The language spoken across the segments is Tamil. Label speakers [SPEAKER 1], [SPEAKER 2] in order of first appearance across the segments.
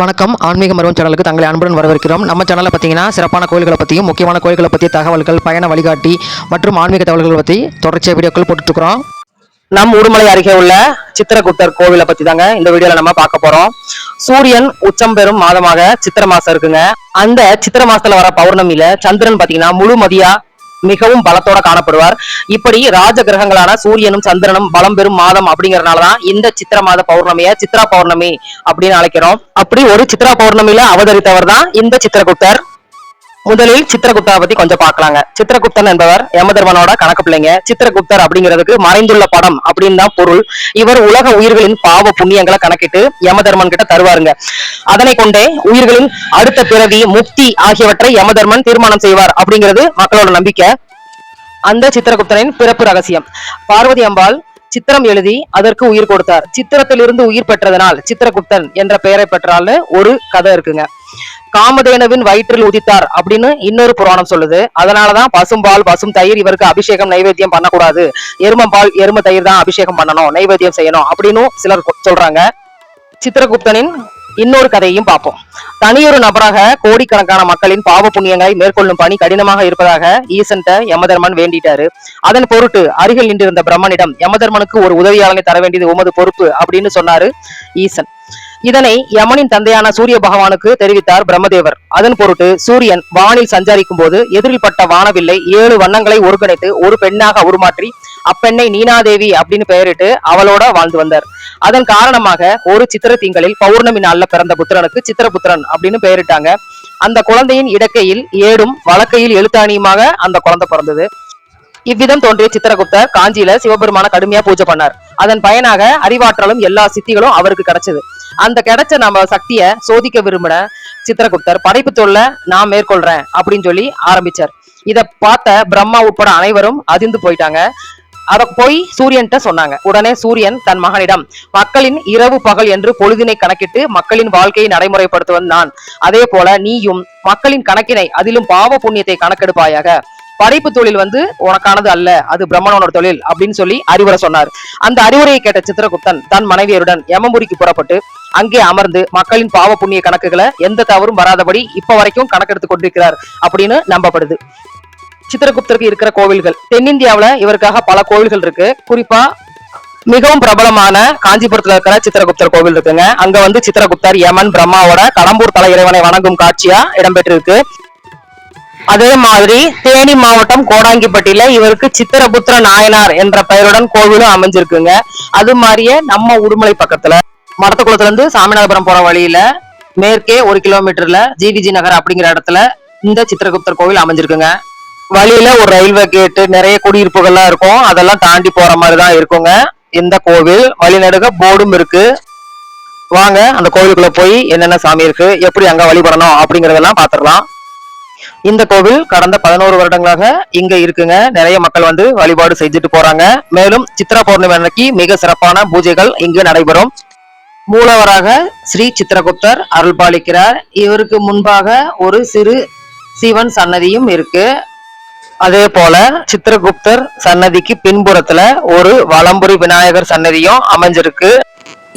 [SPEAKER 1] வணக்கம். ஆன்மீக மருவம் சேனலுக்கு தங்களை அன்புடன் வரவேற்கிறோம். நம்ம சேனலில் பார்த்தீங்கன்னா சிறப்பான கோயில்களை பற்றியும் முக்கியமான கோயில்களை பற்றிய தகவல்கள், பயண வழிகாட்டி மற்றும் ஆன்மீக தகவல்களை பற்றி தொடர்ச்சியாக வீடியோக்கள் போட்டுருக்கிறோம். நம் உடுமலை அருகே உள்ள சித்திரகுப்தர் கோவிலை பற்றி தாங்க இந்த வீடியோவில் நம்ம பார்க்க போகிறோம். சூரியன் உச்சம் பெறும் மாதமாக சித்திரை மாதம் இருக்குங்க. அந்த சித்திரை மாசத்துல வர பௌர்ணமியில சந்திரன் பார்த்தீங்கன்னா முழு மதியா மிகவும் பலத்தோட காணப்படுவார். இப்படி ராஜ கிரகங்களான சூரியனும் சந்திரனும் பலம் பெறும் மாதம் அப்படிங்கறதுனாலதான் இந்த சித்திர மாத பௌர்ணமிய சித்ரா பௌர்ணமி அப்படின்னு அழைக்கிறோம். அப்படி ஒரு சித்ரா பௌர்ணமியில அவதரித்தவர் தான் இந்த சித்திரகுப்தர். முதலில் சித்திரகுப்தரை பத்தி கொஞ்சம் பார்க்கலாங்க. சித்திரகுப்தன் என்பவர் யமதர்மனோட கணக்கு பிள்ளைங்க. சித்திரகுப்தர் அப்படிங்கிறதுக்கு மறைந்துள்ள படம் அப்படின்னு தான் பொருள். இவர் உலக உயிர்களின் பாவ புண்ணியங்களை கணக்கிட்டு யமதர்மன் கிட்ட தருவாருங்க. அதனை கொண்டே உயிர்களின் அடுத்த பிறவி, முக்தி ஆகியவற்றை யமதர்மன் தீர்மானம் செய்வார் அப்படிங்கிறது மக்களோட நம்பிக்கை. அந்த சித்திரகுப்தனின் பிறப்பு ரகசியம். பார்வதி அம்பாள் சித்திரம் எழுதி அதற்கு உயிர் கொடுத்தார். சித்திரத்திலிருந்து உயிர் பெற்றதனால் சித்திரகுப்தன் என்ற பெயரை பெற்றால்னு ஒரு கதை இருக்குங்க. காமதேனுவின் வயிற்றில் உதித்தார் அப்படின்னு இன்னொரு புராணம் சொல்லுது. அதனாலதான் பசும்பால், பசும் தயிர் இவருக்கு அபிஷேகம் நைவேத்தியம் பண்ணக்கூடாது, எருமம்பால் எரும தயிர் தான் அபிஷேகம் பண்ணணும், நைவேத்தியம் செய்யணும் அப்படின்னு சிலர் சொல்றாங்க. சித்திரகுப்தனின் இன்னொரு கதையையும் பார்ப்போம். தனியொரு நபராக கோடிக்கணக்கான மக்களின் பாவ புண்ணியங்களை மேற்கொள்ளும் பணி கடினமாக இருப்பதாக ஈசன்ட்ட யமதர்மன் வேண்டிட்டாரு. அதன் பொருட்டு அருகில் நின்றிருந்த பிரம்மனிடம் யமதர்மனுக்கு ஒரு உதவியாளனை தர வேண்டியது உமது பொறுப்பு அப்படின்னு சொன்னாரு ஈசன். இதனை யமனின் தந்தையான சூரிய பகவானுக்கு தெரிவித்தார் பிரம்மதேவர். அதன் பொருட்டு சூரியன் வானில் சஞ்சரிக்கும் போது எதிரில் பட்ட வானவில்லை 7 வண்ணங்களை ஒருங்கிணைத்து ஒரு பெண்ணாக உருமாற்றி அப்பெண்ணை நீனாதேவி அப்படின்னு பெயரிட்டு அவளோட வாழ்ந்து வந்தார். அதன் காரணமாக ஒரு சித்திர திங்களில் பௌர்ணமி நாள்ல பிறந்த புத்திரனுக்கு சித்திரபுத்திரன் அப்படின்னு பெயரிட்டாங்க. அந்த குழந்தையின் இடக்கையில் ஏடும் வலக்கையில் எழுத்தாணியுமாக அந்த குழந்தை பிறந்தது. இவ்விதம் தோன்றிய சித்திரகுப்தர் காஞ்சியில சிவபெருமான கடுமையா பூஜை பண்ணார். அதன் பயனாக அறிவாற்றலும் எல்லா சித்திகளும் அவருக்கு கிடைச்சது. அந்த கிடைச்ச நம்ம சக்திய சோதிக்க விரும்பின சித்திரகுப்தர் படைப்பு தொல்ல நான் மேற்கொள்றேன் அப்படின்னு சொல்லி ஆரம்பிச்சார். இத பார்த்த பிரம்மா உட்பட அனைவரும் அதிர்ந்து போயிட்டாங்க. அத போய் சூரியன்ட்ட சொன்னாங்க. உடனே சூரியன் தன் மகனிடம், மக்களின் இரவு பகல் என்று பொழுதினை கணக்கிட்டு மக்களின் வாழ்க்கையை நடைமுறைப்படுத்துவது நான், அதே போல நீயும் மக்களின் கணக்கினை அதிலும் பாவ புண்ணியத்தை கணக்கெடுப்பாயாக. படைப்பு தொழில் உனக்கானது அல்ல, அது பிரம்மனோட தொழில் அப்படின்னு சொல்லி அறிவுரை சொன்னார். அந்த அறிவுரையை கேட்ட சித்திரகுப்தன் தன் மனைவியருடன் யமபுரிக்கு புறப்பட்டு அங்கே அமர்ந்து மக்களின் பாவ புண்ணிய கணக்குகளை எந்த தவறும் வராதபடி இப்ப வரைக்கும் கணக்கெடுத்து கொண்டிருக்கிறார் அப்படின்னு நம்பப்படுது. சித்திரகுப்தருக்கு இருக்கிற கோவில்கள் தென்னிந்தியாவில இவருக்காக பல கோவில்கள் இருக்கு. குறிப்பா மிகவும் பிரபலமான காஞ்சிபுரத்துல இருக்கிற சித்திரகுப்தர் கோவில் இருக்குங்க. அங்க சித்திரகுப்தர் யமன் பிரம்மாவோட கடம்பூர் தலை இறைவனை வணங்கும் காட்சியா இடம்பெற்றிருக்கு. அதே மாதிரி தேனி மாவட்டம் கோடாங்கிப்பட்டியில இவருக்கு சித்திரபுத்திர நாயனார் என்ற பெயருடன் கோவிலும் அமைஞ்சிருக்குங்க. அது மாதிரியே நம்ம உடுமலை பக்கத்துல மடத்தக்குளத்துல இருந்து சாமிநாதபுரம் போற வழியில மேற்கே 1 கிலோமீட்டர்ல ஜிவிஜி நகர் அப்படிங்கிற இடத்துல இந்த சித்திரகுப்தர் கோவில் அமைஞ்சிருக்குங்க. வழியில ஒரு ரயில்வே கேட்டு, நிறைய குடியிருப்புகள்லாம் இருக்கும். அதெல்லாம் தாண்டி போற மாதிரிதான் இருக்குங்க இந்த கோவில். வழிநடுக போர்டும் இருக்கு. வாங்க அந்த கோவிலுக்குள்ள போய் என்னென்ன சாமி இருக்கு, எப்படி அங்க வழிபடணும் அப்படிங்கறதெல்லாம் பாத்துடலாம். இந்த கோவில் கடந்த 11 வருடங்களாக இங்க இருக்குங்க. நிறைய மக்கள் வழிபாடு செஞ்சுட்டு போறாங்க. மேலும் சித்ரா பௌர்ணமி அன்னைக்கு மிக சிறப்பான பூஜைகள் இங்கு நடைபெறும். மூலவராக ஸ்ரீ சித்திரகுப்தர் அருள் பாலிக்கிறார். இவருக்கு முன்பாக ஒரு சிறு சிவன் சன்னதியும் இருக்கு. அதே போல சித்திரகுப்தர் சன்னதிக்கு பின்புறத்துல ஒரு வலம்புரி விநாயகர் சன்னதியும் அமைஞ்சிருக்கு.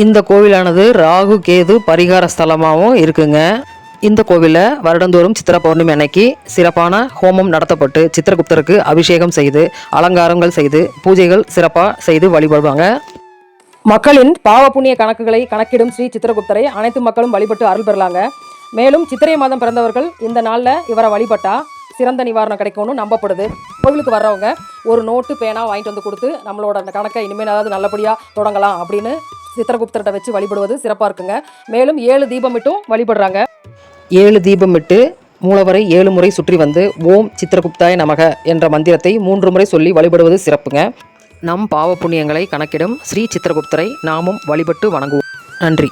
[SPEAKER 1] இந்த கோவிலானது ராகு கேது பரிகார ஸ்தலமாகவும் இருக்குங்க. இந்த கோவிலில் வருடந்தோறும் சித்திரை பௌர்ணமி அன்னைக்கு சிறப்பான ஹோமம் நடத்தப்பட்டு சித்திரகுப்தருக்கு அபிஷேகம் செய்து அலங்காரங்கள் செய்து பூஜைகள் சிறப்பாக செய்து வழிபடுவாங்க. மக்களின் பாவ புண்ணிய கணக்குகளை கணக்கிடும் ஸ்ரீ சித்திரகுப்தரை அனைத்து மக்களும் வழிபட்டு அருள் பெறலாங்க. மேலும் சித்திரை மாதம் பிறந்தவர்கள் இந்த நாளில் இவரை வழிபட்டா சிறந்த நிவாரணம் கிடைக்கும்னு நம்பப்படுது. கோவிலுக்கு வர்றவங்க ஒரு நோட்டு பேனா வாங்கிட்டு கொடுத்து நம்மளோட அந்த கணக்கை இனிமேல் ஏதாவது நல்லபடியாக தொடங்கலாம் அப்படின்னு சித்திரகுப்தர்கிட்ட வச்சு வழிபடுவது சிறப்பாக இருக்குங்க. மேலும் 7 தீபமிட்டும் வழிபடுறாங்க. 7 தீபமிட்டு மூலவரை 7 முறை சுற்றி ஓம் சித்திரகுப்தாய நமக என்ற மந்திரத்தை 3 முறை சொல்லி வழிபடுவது சிறப்புங்க. நம் பாவ புண்ணியங்களை கணக்கிடும் ஸ்ரீ சித்திரகுப்தரை நாமும் வழிபட்டு வணங்குவோம். நன்றி.